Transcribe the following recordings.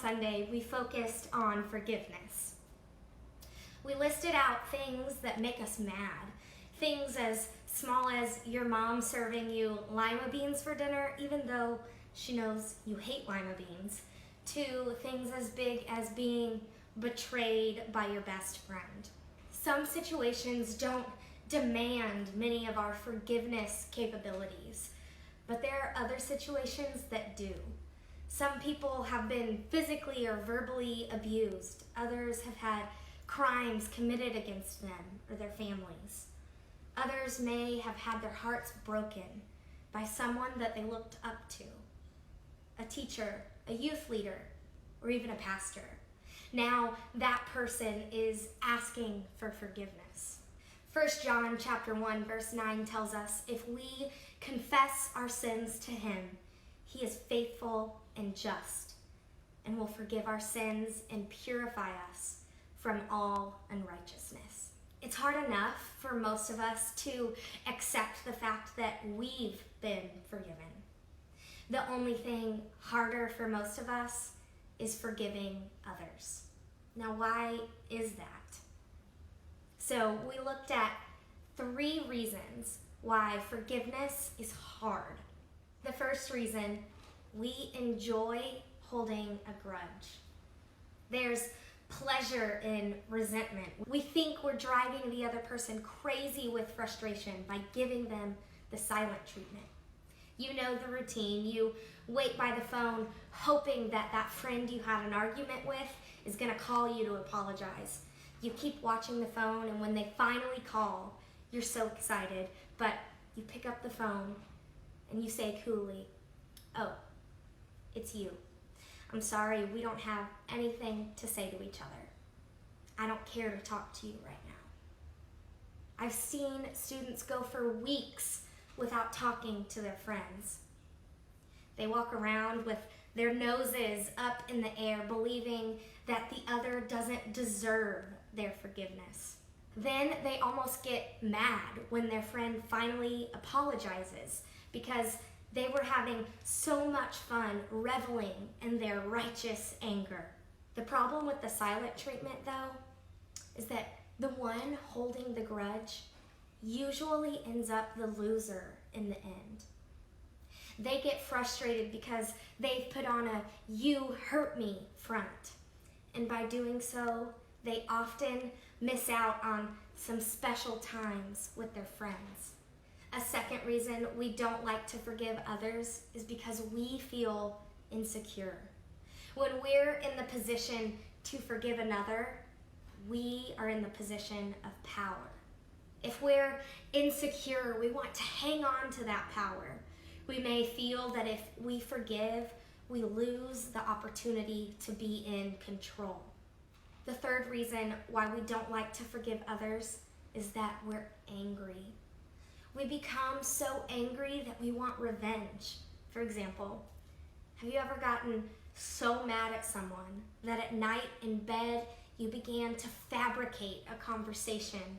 Sunday, we focused on forgiveness. We listed out things that make us mad. Things as small as your mom serving you lima beans for dinner, even though she knows you hate lima beans, to things as big as being betrayed by your best friend. Some situations don't demand many of our forgiveness capabilities, but there are other situations that do. Some people have been physically or verbally abused. Others have had crimes committed against them or their families. Others may have had their hearts broken by someone that they looked up to, a teacher, a youth leader, or even a pastor. Now that person is asking for forgiveness. 1 John chapter 1 verse 9 tells us, if we confess our sins to him, he is faithful and just and will forgive our sins and purify us from all unrighteousness. It's hard enough for most of us to accept the fact that we've been forgiven. The only thing harder for most of us is forgiving others. Now, why is that? So we looked at 3 reasons why forgiveness is hard. The first reason, we enjoy holding a grudge. There's pleasure in resentment. We think we're driving the other person crazy with frustration by giving them the silent treatment. You know the routine. You wait by the phone hoping that that friend you had an argument with is going to call you to apologize. You keep watching the phone, and when they finally call, you're so excited, but you pick up the phone and you say coolly, "Oh, it's you. I'm sorry, we don't have anything to say to each other. I don't care to talk to you right now." I've seen students go for weeks without talking to their friends. They walk around with their noses up in the air, believing that the other doesn't deserve their forgiveness. Then they almost get mad when their friend finally apologizes because they were having so much fun reveling in their righteous anger. The problem with the silent treatment, though, is that the one holding the grudge usually ends up the loser in the end. They get frustrated because they've put on a "you hurt me" front. And by doing so, they often miss out on some special times with their friends. A second reason we don't like to forgive others is because we feel insecure. When we're in the position to forgive another, we are in the position of power. If we're insecure, we want to hang on to that power. We may feel that if we forgive, we lose the opportunity to be in control. The third reason why we don't like to forgive others is that we're angry. We become so angry that we want revenge. For example, have you ever gotten so mad at someone that at night in bed you began to fabricate a conversation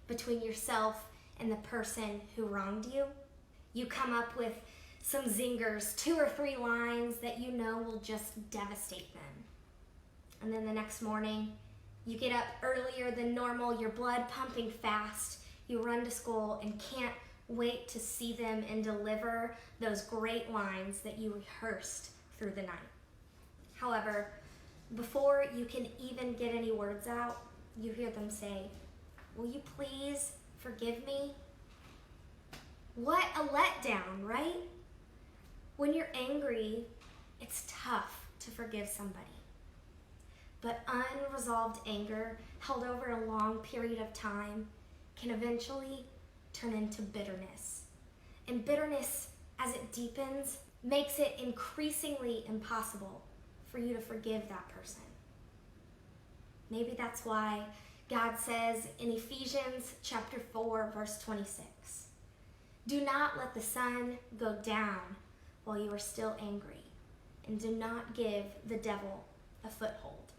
between yourself and the person who wronged you? You come up with some zingers, 2 or 3 lines that you know will just devastate them. And then the next morning, you get up earlier than normal, your blood pumping fast, you run to school and can't wait to see them and deliver those great lines that you rehearsed through the night. However, before you can even get any words out, you hear them say, "Will you please forgive me?" What a letdown, right? When you're angry, it's tough to forgive somebody. But unresolved anger held over a long period of time can eventually turn into bitterness. And bitterness, as it deepens, makes it increasingly impossible for you to forgive that person. Maybe that's why God says in Ephesians chapter 4, verse 26, "Do not let the sun go down while you are still angry, and do not give the devil a foothold."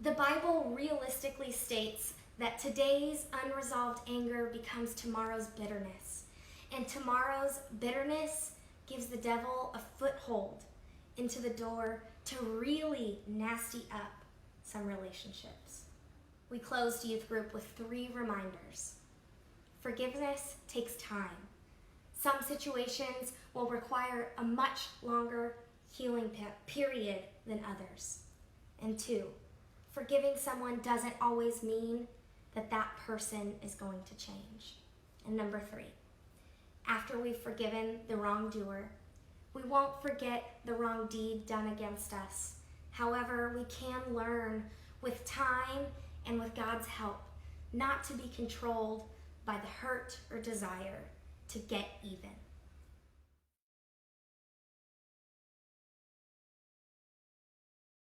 The Bible realistically states that today's unresolved anger becomes tomorrow's bitterness, and tomorrow's bitterness gives the devil a foothold into the door to really nasty up some relationships. We closed youth group with 3 reminders. Forgiveness takes time. Some situations will require a much longer healing period than others. And 2, forgiving someone doesn't always mean that that person is going to change. And number 3, after we've forgiven the wrongdoer, we won't forget the wrong deed done against us. However, we can learn with time and with God's help not to be controlled by the hurt or desire to get even.